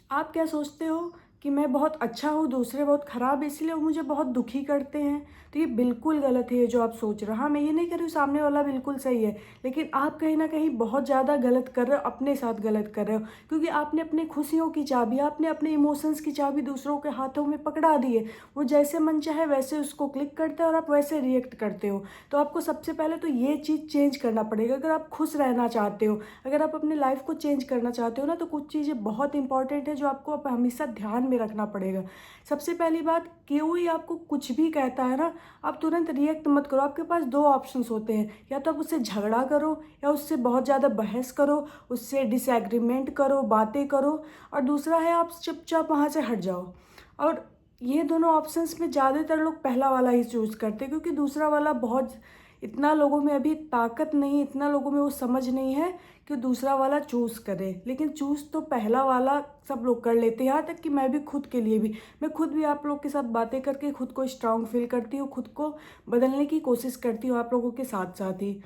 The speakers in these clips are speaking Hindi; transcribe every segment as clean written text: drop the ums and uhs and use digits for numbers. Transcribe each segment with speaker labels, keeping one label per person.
Speaker 1: आप क्या सोचते हो कि मैं बहुत अच्छा हूँ, दूसरे बहुत ख़राब, इसलिए वो मुझे बहुत दुखी करते हैं? तो ये बिल्कुल गलत है ये जो आप सोच रहे हो। हाँ, मैं ये नहीं कह रही हूँ सामने वाला बिल्कुल सही है, लेकिन आप कहीं न कहीं बहुत ज़्यादा गलत कर रहे हो, अपने साथ गलत कर रहे हो। क्योंकि आपने अपनी खुशियों की चाबी, आपने अपने इमोशंस की चाबी दूसरों के हाथों में पकड़ा दी है। वो जैसे मन चाहे वैसे उसको क्लिक करते हैं और आप वैसे रिएक्ट करते हो। तो आपको सबसे पहले तो ये चीज़ चेंज करना पड़ेगा। अगर आप खुश रहना चाहते हो, अगर आप अपनी लाइफ को चेंज करना चाहते हो ना, तो कुछ चीज़ें बहुत इंपॉर्टेंट है जो आपको अब हमेशा ध्यान में रखना पड़ेगा। सबसे पहली बात, कोई आपको कुछ भी कहता है ना, आप तुरंत रिएक्ट मत करो। आपके पास दो ऑप्शंस होते हैं, या तो आप उससे झगड़ा करो या उससे बहुत ज़्यादा बहस करो, उससे डिसएग्रीमेंट करो, बातें करो, और दूसरा है आप चुपचाप वहाँ से हट जाओ। और ये दोनों ऑप्शंस में ज़्यादातर लोग पहला वाला ही चूज़ करते हैं, क्योंकि दूसरा वाला बहुत, इतना लोगों में अभी ताकत नहीं, इतना लोगों में वो समझ नहीं है कि दूसरा वाला चूज़ करें। लेकिन चूज़ तो पहला वाला सब लोग कर लेते हैं, यहाँ तक कि मैं भी खुद के लिए भी, मैं खुद भी आप लोग के साथ बातें करके खुद को स्ट्रांग फील करती हूँ, खुद को बदलने की कोशिश करती हूँ आप लोगों के साथ साथ ही।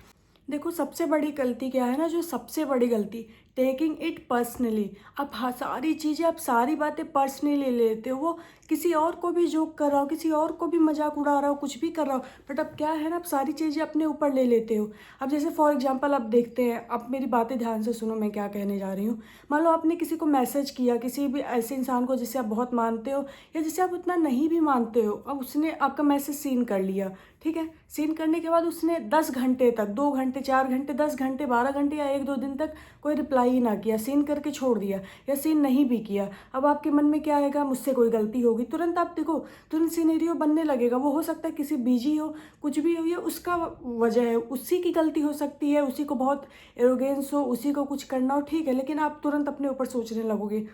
Speaker 1: देखो, सबसे बड़ी गलती क्या है ना, जो सबसे बड़ी गलती, टेकिंग इट पर्सनली। आप हाँ, सारी चीज़ें, आप सारी बातें पर्सनली ले लेते हो। वो किसी और को भी जोक कर रहा हो, किसी और को भी मजाक उड़ा रहा हो, कुछ भी कर रहा हो, बट अब क्या है ना, आप सारी चीज़ें अपने ऊपर ले लेते हो। अब जैसे फॉर एग्जांपल आप देखते हैं, अब मेरी बातें ध्यान से सुनो, मैं क्या कहने जा रही हूँ। मान लो आपने किसी को मैसेज किया, किसी भी ऐसे इंसान को जिसे आप बहुत मानते हो या जिसे आप उतना नहीं भी मानते हो, अब उसने आपका मैसेज सीन कर लिया। ठीक है, सीन करने के बाद उसने 10 घंटे तक, 2 घंटे, 4 घंटे, 10 घंटे, 12 घंटे या 1-2 दिन तक कोई रिप्लाई ही ना किया, सीन करके छोड़ दिया या सीन नहीं भी किया। अब आपके मन में क्या आएगा, मुझसे कोई गलती होगी। तुरंत आप देखो, तुरंत सिनेरियो बनने लगेगा। वो हो सकता है किसी बिजी हो, कुछ भी हो, ये उसका वजह है, उसी की गलती हो सकती है, उसी को बहुत एरोगेंस हो, उसी को कुछ करना हो, ठीक है, लेकिन आप तुरंत अपने ऊपर सोचने लगोगे,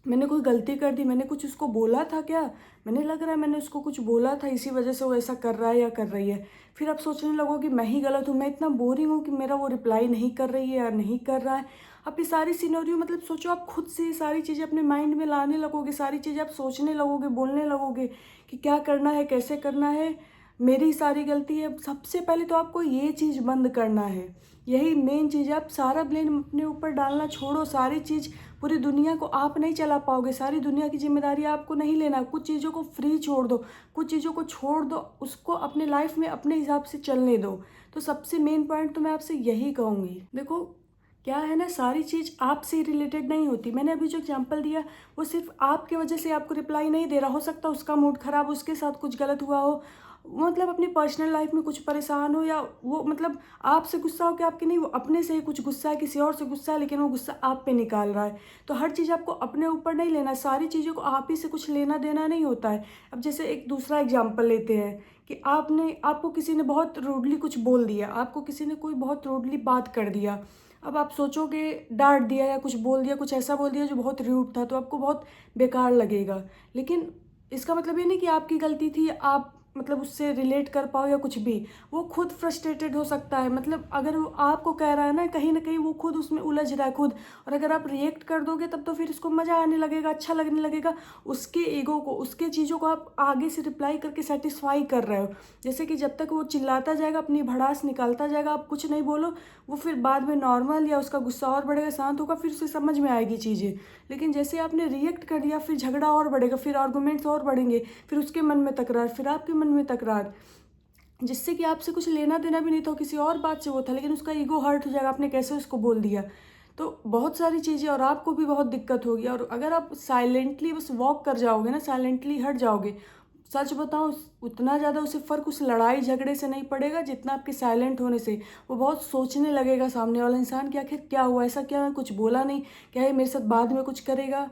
Speaker 1: मैंने कोई गलती कर दी, मैंने कुछ उसको बोला था क्या, मैंने लग रहा है मैंने उसको कुछ बोला था, इसी वजह से वो ऐसा कर रहा है या कर रही है। फिर आप सोचने लगोगे मैं ही गलत हूँ, मैं इतना बोरिंग हूँ कि मेरा वो रिप्लाई नहीं कर रही है या नहीं कर रहा है। आप ये सारी सिनेरियो, मतलब सोचो, आप खुद से ये सारी चीज़ें अपने माइंड में लाने लगोगे, सारी चीज़ें आप सोचने लगोगे, बोलने लगोगे कि क्या करना है, कैसे करना है, मेरी सारी गलती है। सबसे पहले तो आपको ये चीज़ बंद करना है, यही मेन चीज़ है। आप सारा ब्लेम अपने ऊपर डालना छोड़ो, सारी चीज़, पूरी दुनिया को आप नहीं चला पाओगे, सारी दुनिया की जिम्मेदारी आपको नहीं लेना। कुछ चीज़ों को फ्री छोड़ दो, कुछ चीज़ों को छोड़ दो, उसको अपने लाइफ में अपने हिसाब से चलने दो। तो सबसे मेन पॉइंट तो मैं आपसे यही कहूँगी। देखो, क्या है ना, सारी चीज़ आपसे रिलेटेड नहीं होती। मैंने अभी जो एग्जांपल दिया, वो सिर्फ आपके वजह से आपको रिप्लाई नहीं दे रहा, हो सकता है उसका मूड ख़राब, उसके साथ कुछ गलत हुआ हो, मतलब अपनी पर्सनल लाइफ में कुछ परेशान हो, या वो मतलब आपसे गुस्सा हो कि आपके नहीं, वो अपने से ही कुछ गुस्सा है, किसी और से गुस्सा है, लेकिन वो गुस्सा आप पे निकाल रहा है। तो हर चीज़ आपको अपने ऊपर नहीं लेना, सारी चीज़ों को आप ही से कुछ लेना देना नहीं होता है। अब जैसे एक दूसरा एग्जांपल लेते हैं कि आपको किसी ने बहुत रूडली कुछ बोल दिया, आपको किसी ने कोई बहुत रूडली बात कर दिया। अब आप सोचोगे, डांट दिया या कुछ बोल दिया, कुछ ऐसा बोल दिया जो बहुत रूड था, तो आपको बहुत बेकार लगेगा। लेकिन इसका मतलब ये नहीं कि आपकी गलती थी, आप मतलब उससे रिलेट कर पाओ या कुछ भी। वो खुद फ्रस्ट्रेटेड हो सकता है, मतलब अगर वो आपको कह रहा है ना कहीं वो खुद उसमें उलझ रहा है खुद, और अगर आप रिएक्ट कर दोगे तब तो फिर इसको मज़ा आने लगेगा, अच्छा लगने लगेगा। उसके ईगो को, उसके चीज़ों को आप आगे से रिप्लाई करके सेटिस्फाई कर रहे हो। जैसे कि जब तक वो चिल्लाता जाएगा, अपनी भड़ास निकालता जाएगा, आप कुछ नहीं बोलो, वो फिर बाद में नॉर्मल, या उसका गुस्सा और बढ़ेगा, शांत होगा, फिर उसे समझ में आएगी चीज़ें। लेकिन जैसे आपने रिएक्ट कर दिया, फिर झगड़ा और बढ़ेगा, फिर आर्गूमेंट्स और बढ़ेंगे, फिर उसके मन में तकरार, फिर आपके मन में तकरार, जिससे कि आपसे कुछ लेना देना भी नहीं था, किसी और बात से वो था, लेकिन उसका ईगो हर्ट हो जाएगा, आपने कैसे उसको बोल दिया। तो बहुत सारी चीज़ें, और आपको भी बहुत दिक्कत होगी। और अगर आप साइलेंटली बस वॉक कर जाओगे ना, साइलेंटली हट जाओगे, सच बताऊं, उतना ज़्यादा उसे फ़र्क उस लड़ाई झगड़े से नहीं पड़ेगा जितना आपके साइलेंट होने से। वो बहुत सोचने लगेगा सामने वाला इंसान कि आखिर क्या हुआ, ऐसा क्या, मैं कुछ बोला नहीं, क्या ये मेरे साथ बाद में कुछ करेगा,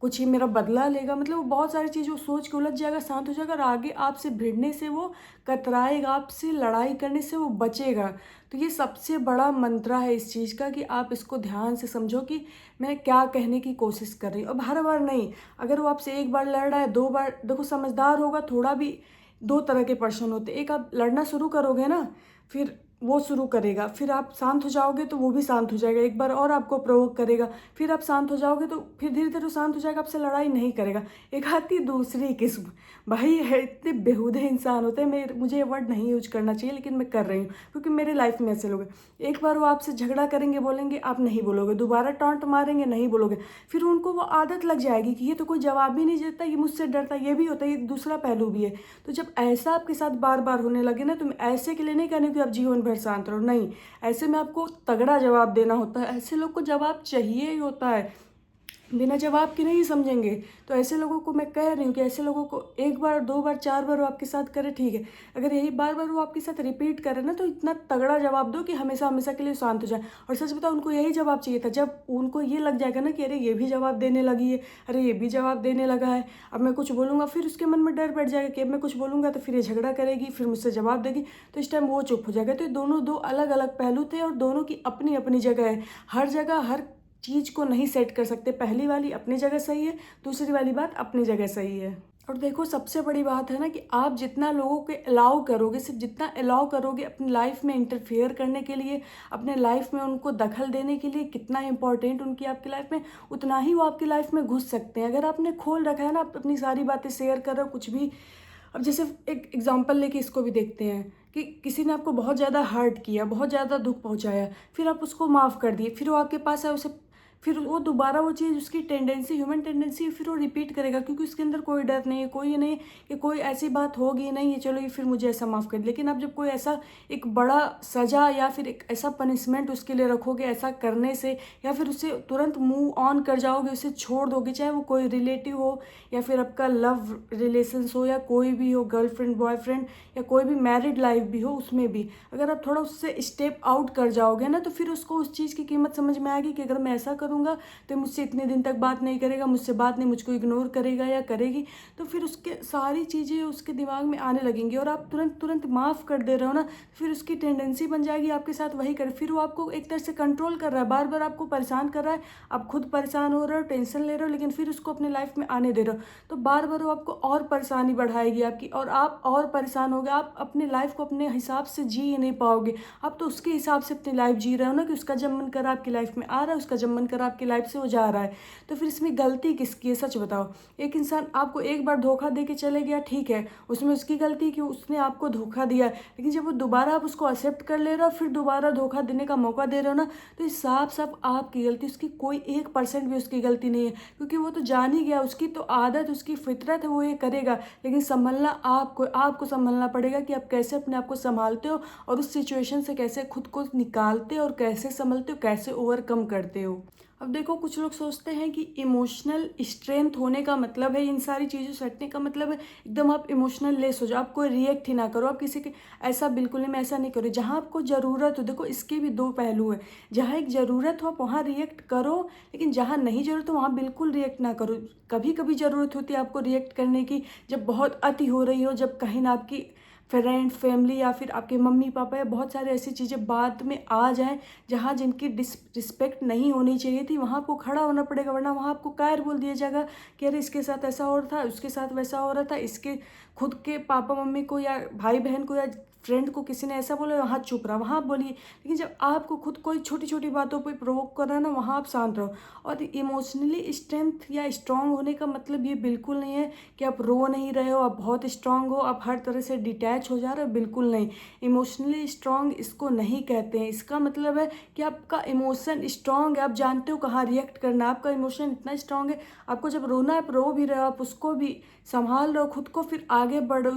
Speaker 1: कुछ ही मेरा बदला लेगा, मतलब वो बहुत सारी चीज़ वो सोच के उलझ जाएगा, शांत हो जाएगा, और आगे आपसे भिड़ने से वो कतराएगा, आपसे लड़ाई करने से वो बचेगा। तो ये सबसे बड़ा मंत्रा है इस चीज़ का, कि आप इसको ध्यान से समझो कि मैं क्या कहने की कोशिश कर रही हूँ। अब हर बार नहीं, अगर वो आपसे एक बार लड़ रहा है, 2 बार, देखो समझदार होगा थोड़ा भी, दो तरह के पर्सन होते हैं। एक, आप लड़ना शुरू करोगे ना, फिर वो शुरू करेगा, फिर आप शांत हो जाओगे तो वो भी शांत हो जाएगा, एक बार और आपको प्रोवोक करेगा, फिर आप शांत हो जाओगे तो फिर धीरे धीरे शांत हो जाएगा, आपसे लड़ाई नहीं करेगा। एक आती दूसरी किस्म, भाई है इतने बेहुदे इंसान होते हैं। मुझे ये वर्ड नहीं यूज करना चाहिए लेकिन मैं कर रही हूँ क्योंकि मेरे लाइफ में ऐसे लोग हैं। एक बार वो आपसे झगड़ा करेंगे, बोलेंगे, आप नहीं बोलोगे, दोबारा टॉन्ट मारेंगे, नहीं बोलोगे, फिर उनको वो आदत लग जाएगी कि ये तो कोई जवाब ही नहीं देता, ये मुझसे डरता, ये भी होता है, ये दूसरा पहलू भी है। तो जब ऐसा आपके साथ बार बार होने लगे ना, तो मैं ऐसे के लिए नहीं कहने कि आप जीवन भर शांत रहो, नहीं, ऐसे में आपको तगड़ा जवाब देना होता है। ऐसे लोग को जवाब चाहिए ही होता है, बिना जवाब के नहीं समझेंगे। तो ऐसे लोगों को मैं कह रही हूँ कि ऐसे लोगों को एक बार, दो बार, चार बार वो आपके साथ करे, ठीक है, अगर यही बार बार वो आपके साथ रिपीट करे ना, तो इतना तगड़ा जवाब दो कि हमेशा हमेशा के लिए शांत हो जाए। और सच बताओ, उनको यही जवाब चाहिए था। जब उनको ये लग जाएगा ना कि अरे ये भी जवाब देने लगी है, अरे ये भी जवाब देने लगा है, अब मैं कुछ बोलूँगा, फिर उसके मन में डर बैठ जाएगा कि अब मैं कुछ बोलूँगा तो फिर ये झगड़ा करेगी, फिर मुझसे जवाब देगी, तो इस टाइम वो चुप हो जाएगा। तो ये दोनों दो अलग अलग पहलू थे और दोनों की अपनी अपनी जगह है। हर जगह हर चीज़ को नहीं सेट कर सकते। पहली वाली अपनी जगह सही है, दूसरी वाली बात अपनी जगह सही है। और देखो, सबसे बड़ी बात है ना कि आप जितना लोगों के अलाउ करोगे, सिर्फ जितना अलाउ करोगे अपनी लाइफ में इंटरफेयर करने के लिए, अपने लाइफ में उनको दखल देने के लिए, कितना इंपॉर्टेंट उनकी आपकी लाइफ में, उतना ही वो आपकी लाइफ में घुस सकते हैं। अगर आपने खोल रखा है ना, आप अपनी सारी बातें शेयर कर रहे हो, कुछ भी। अब जैसे एक एग्जांपल लेके इसको भी देखते हैं कि किसी ने आपको बहुत ज़्यादा हर्ट किया, बहुत ज़्यादा दुख पहुंचाया, फिर आप उसको माफ़ कर दिए, फिर वो आपके पास है, उसे फिर वो दोबारा वो चीज़, उसकी टेंडेंसी, ह्यूमन टेंडेंसी है, फिर वो रिपीट करेगा, क्योंकि उसके अंदर कोई डर नहीं है, कोई ये नहीं कि कोई ऐसी बात होगी नहीं है, चलो ये फिर मुझे ऐसा माफ़ कर। लेकिन आप जब कोई ऐसा एक बड़ा सज़ा या फिर एक ऐसा पनिशमेंट उसके लिए रखोगे, ऐसा करने से, या फिर उससे तुरंत मूव ऑन कर जाओगे, उसे छोड़ दोगे, चाहे वो कोई रिलेटिव हो या फिर आपका लव रिलेशंस हो या कोई भी हो, गर्लफ्रेंड बॉयफ्रेंड या कोई भी मैरिड लाइफ भी हो, उसमें भी अगर आप थोड़ा उससे स्टेप आउट कर जाओगे ना, तो फिर उसको उस चीज़ की कीमत समझ में आएगी कि अगर मैं ऐसा करूँगा तो मुझसे इतने दिन तक बात नहीं करेगा, मुझसे बात नहीं, मुझको इग्नोर करेगा या करेगी। तो फिर उसके सारी चीज़ें उसके दिमाग में आने लगेंगी और आप तुरंत तुरंत माफ़ कर दे रहे हो ना, फिर उसकी टेंडेंसी बन जाएगी आपके साथ वही कर, फिर वो आपको एक तरह से कंट्रोल कर रहा है, बार बार आपको परेशान कर रहा है, आप खुद परेशान हो रहे हो, टेंशन ले रहे हो, लेकिन फिर उसको अपने लाइफ में आने दे रहे हो, तो बार बार वो आपको और परेशानी बढ़ाएगी आपकी, और आप और परेशान होगे। आप अपनी लाइफ को अपने हिसाब से जी ही नहीं पाओगे। आप तो उसके हिसाब से अपनी लाइफ जी रहे हो ना, कि उसका जब मन कर आपकी लाइफ में आ रहा है, उसका जब मन कर आपकी लाइफ से हो जा रहा है। तो फिर इसमें गलती किसकी है, सच बताओ। एक इंसान आपको एक बार धोखा दे के चले गया, ठीक है, उसमें उसकी गलती कि उसने आपको धोखा दिया, लेकिन जब वो दोबारा आप उसको एक्सेप्ट कर ले रहे हो, फिर दोबारा धोखा देने का मौका दे रहे हो ना, तो ये साफ साफ आपकी गलती, उसकी कोई 1% भी उसकी गलती नहीं है, क्योंकि वो तो जान ही गया, उसकी तो आदत, उसकी फितरत है, वो ये करेगा। लेकिन संभलना आपको संभलना पड़ेगा कि आप कैसे अपने आप को संभालते हो और उस सिचुएशन से कैसे खुद को निकालते हो और कैसे संभलते हो, कैसे ओवरकम करते हो। अब देखो, कुछ लोग सोचते हैं कि इमोशनल स्ट्रेंथ होने का मतलब है, इन सारी चीज़ों से हटने का मतलब है एकदम आप इमोशनल लेस हो जाओ, आप कोई रिएक्ट ही ना करो, आप किसी के, ऐसा बिल्कुल नहीं, मैं ऐसा नहीं करूँ। जहाँ आपको ज़रूरत हो, देखो इसके भी दो पहलू है, जहाँ एक ज़रूरत हो आप वहाँ रिएक्ट करो, लेकिन जहाँ नहीं ज़रूरत हो वहाँ बिल्कुल रिएक्ट ना करो। कभी कभी ज़रूरत होती है आपको रिएक्ट करने की, जब बहुत अति हो रही हो, जब कहीं ना आपकी फ्रेंड, फैमिली या फिर आपके मम्मी पापा या बहुत सारे ऐसी चीज़ें बाद में आ जाएं जहाँ जिनकी रिस्पेक्ट नहीं होनी चाहिए थी, वहाँ आपको खड़ा होना पड़ेगा, वरना वहाँ आपको कायर बोल दिया जाएगा कि अरे इसके साथ ऐसा हो रहा था, उसके साथ वैसा हो रहा था, इसके खुद के पापा मम्मी को या भाई बहन को या फ्रेंड को किसी ने ऐसा बोला, वहाँ चुप रहा, वहाँ आप बोलिए। लेकिन जब आपको खुद कोई छोटी छोटी बातों पर प्रोवोक कर रहा है ना, वहाँ आप शांत रहो। और इमोशनली स्ट्रेंथ या स्ट्रांग होने का मतलब ये बिल्कुल नहीं है कि आप रो नहीं रहे हो, आप बहुत स्ट्रांग हो, आप हर तरह से डिटैच हो जा रहे हो, बिल्कुल नहीं। इमोशनली स्ट्रांग इसको नहीं कहते हैं। इसका मतलब है कि आपका इमोशन स्ट्रांग है, आप जानते हो कहाँ रिएक्ट करना है, आपका इमोशन इतना स्ट्रांग है, आपको जब रोना है आप रो भी रहे हो, आप उसको भी संभाल रहे हो, खुद को फिर आगे बढ़ रहे हो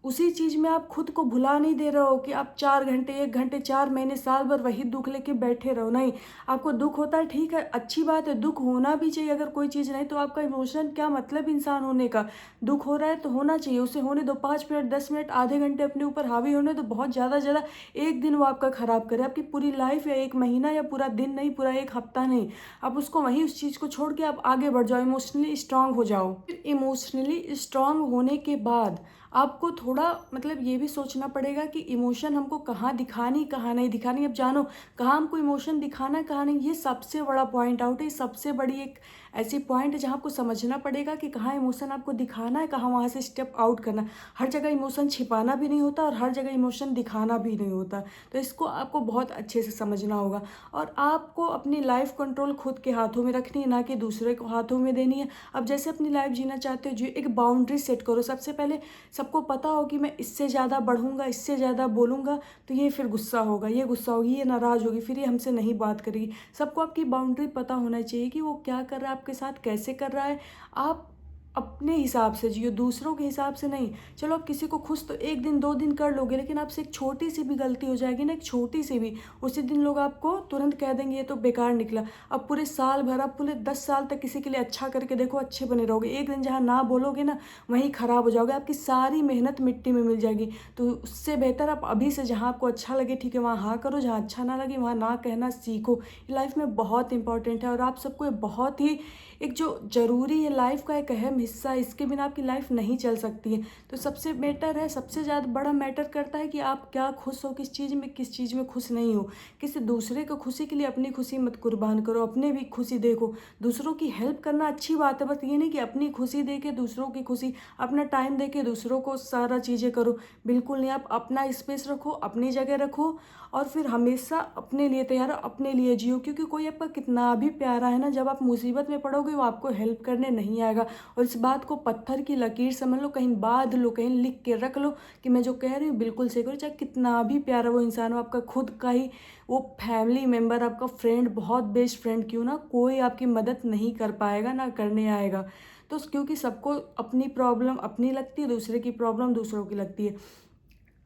Speaker 1: उसी चीज़ में आप खुद को भुला नहीं दे रहे हो कि आप 4 घंटे, 1 घंटे, 4 महीने, साल भर वही दुख लेके बैठे रहो। नहीं, आपको दुख होता है, ठीक है, अच्छी बात है, दुख होना भी चाहिए। अगर कोई चीज़ नहीं तो आपका इमोशन क्या मतलब इंसान होने का, दुख हो रहा है तो होना चाहिए, उसे होने दो, 5 मिनट, 10 मिनट, आधे घंटे अपने ऊपर हावी होने दो, बहुत ज़्यादा एक दिन वो आपका ख़राब करे, आपकी पूरी लाइफ या 1 महीना या पूरा दिन नहीं, पूरा 1 हफ्ता नहीं, आप उसको वहीं उस चीज़ को छोड़ के आप आगे बढ़ जाओ, इमोशनली स्ट्रांग हो जाओ। फिर इमोशनली स्ट्रांग होने के बाद आपको थोड़ा मतलब ये भी सोचना पड़ेगा कि इमोशन हमको कहाँ दिखानी, कहाँ नहीं दिखानी। अब जानो कहाँ हमको इमोशन दिखाना, कहाँ नहीं, ये सबसे बड़ा पॉइंट आउट है, सबसे बड़ी एक ऐसी पॉइंट है जहाँ आपको समझना पड़ेगा कि कहाँ इमोशन आपको दिखाना है, कहाँ वहाँ से स्टेप आउट करना है। हर जगह इमोशन छिपाना भी नहीं होता और हर जगह इमोशन दिखाना भी नहीं होता। तो इसको आपको बहुत अच्छे से समझना होगा। और आपको अपनी लाइफ कंट्रोल खुद के हाथों में रखनी है, ना कि दूसरे को हाथों में देनी है। अब जैसे अपनी लाइफ जीना चाहते हो, जो एक बाउंड्री सेट करो। सबसे पहले सबको पता हो कि मैं इससे ज़्यादा बढ़ूंगा, इससे ज़्यादा बोलूँगा तो ये फिर गुस्सा होगा, ये गुस्सा होगी, ये नाराज़ होगी, फिर ये हमसे नहीं बात करेगी। सबको आपकी बाउंड्री पता होना चाहिए कि वो क्या कर रहा है आपके साथ, कैसे कर रहा है। आप अपने हिसाब से जियो, दूसरों के हिसाब से नहीं। चलो आप किसी को खुश तो 1 दिन 2 दिन कर लोगे, लेकिन आपसे एक छोटी सी भी गलती हो जाएगी ना, एक छोटी सी भी, उसी दिन लोग आपको तुरंत कह देंगे ये तो बेकार निकला। अब पूरे साल भर, अब पूरे 10 साल तक किसी के लिए अच्छा करके देखो, अच्छे बने रहोगे। एक दिन जहाँ ना बोलोगे ना, वहीं ख़राब हो जाओगे, आपकी सारी मेहनत मिट्टी में मिल जाएगी। तो उससे बेहतर आप अभी से जहाँ आपको अच्छा लगे ठीक है वहाँ हाँ करो, जहाँ अच्छा ना लगे वहाँ ना कहना सीखो। ये लाइफ में बहुत इंपॉर्टेंट है और आप सबको ये बहुत ही एक जो ज़रूरी है, लाइफ का एक अहम हिस्सा है। इसके बिना आपकी लाइफ नहीं चल सकती है। तो सबसे बेटर है, सबसे ज़्यादा बड़ा मैटर करता है कि आप क्या खुश हो, किस चीज़ में खुश नहीं हो। किसी दूसरे को खुशी के लिए अपनी खुशी मत कुर्बान करो, अपने भी खुशी देखो। दूसरों की हेल्प करना अच्छी बात है, बस ये नहीं कि अपनी खुशी दे के दूसरों की खुशी, अपना टाइम दे के दूसरों को सारा चीज़ें करो। बिल्कुल नहीं, आप अपना स्पेस रखो, अपनी जगह रखो और फिर हमेशा अपने लिए तैयार हो, अपने लिए जियो। क्योंकि कोई आपका कितना भी प्यारा है ना, जब आप मुसीबत में पड़ोगे वो आपको हेल्प करने नहीं आएगा। और इस बात को पत्थर की लकीर समझ लो, कहीं बांध लो, कहीं लिख के रख लो कि मैं जो कह रही हूँ बिल्कुल सही करो। चाहे कितना भी प्यारा वो इंसान हो, आपका खुद का ही वो फैमिली मेम्बर, आपका फ्रेंड, बहुत बेस्ट फ्रेंड क्यों ना, कोई आपकी मदद नहीं कर पाएगा, ना करने आएगा। तो क्योंकि सबको अपनी प्रॉब्लम अपनी लगती है, दूसरे की प्रॉब्लम दूसरों की लगती है।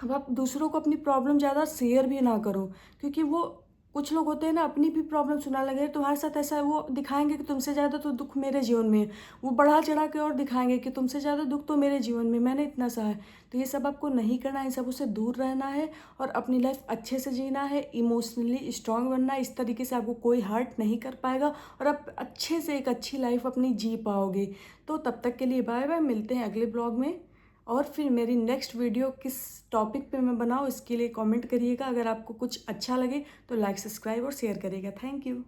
Speaker 1: अब आप दूसरों को अपनी प्रॉब्लम ज़्यादा शेयर भी ना करो, क्योंकि वो कुछ लोग होते हैं ना, अपनी भी प्रॉब्लम सुना लगे तुम्हारे साथ ऐसा है, वो दिखाएंगे कि तुमसे ज़्यादा तो दुख मेरे जीवन में है। वो बढ़ा चढ़ा के और दिखाएंगे कि तुमसे ज़्यादा दुख तो मेरे जीवन में, मैंने इतना सहा है। तो ये सब आपको नहीं करना है, इन सबों से दूर रहना है और अपनी लाइफ अच्छे से जीना है, इमोशनली स्ट्रांग बनना है। इस तरीके से आपको कोई हर्ट नहीं कर पाएगा और आप अच्छे से एक अच्छी लाइफ अपनी जी पाओगे। तो तब तक के लिए बाय बाय, मिलते हैं अगले ब्लॉग में। और फिर मेरी नेक्स्ट वीडियो किस टॉपिक पे मैं बनाऊँ इसके लिए कमेंट करिएगा। अगर आपको कुछ अच्छा लगे तो लाइक, सब्सक्राइब और शेयर करिएगा। Thank you.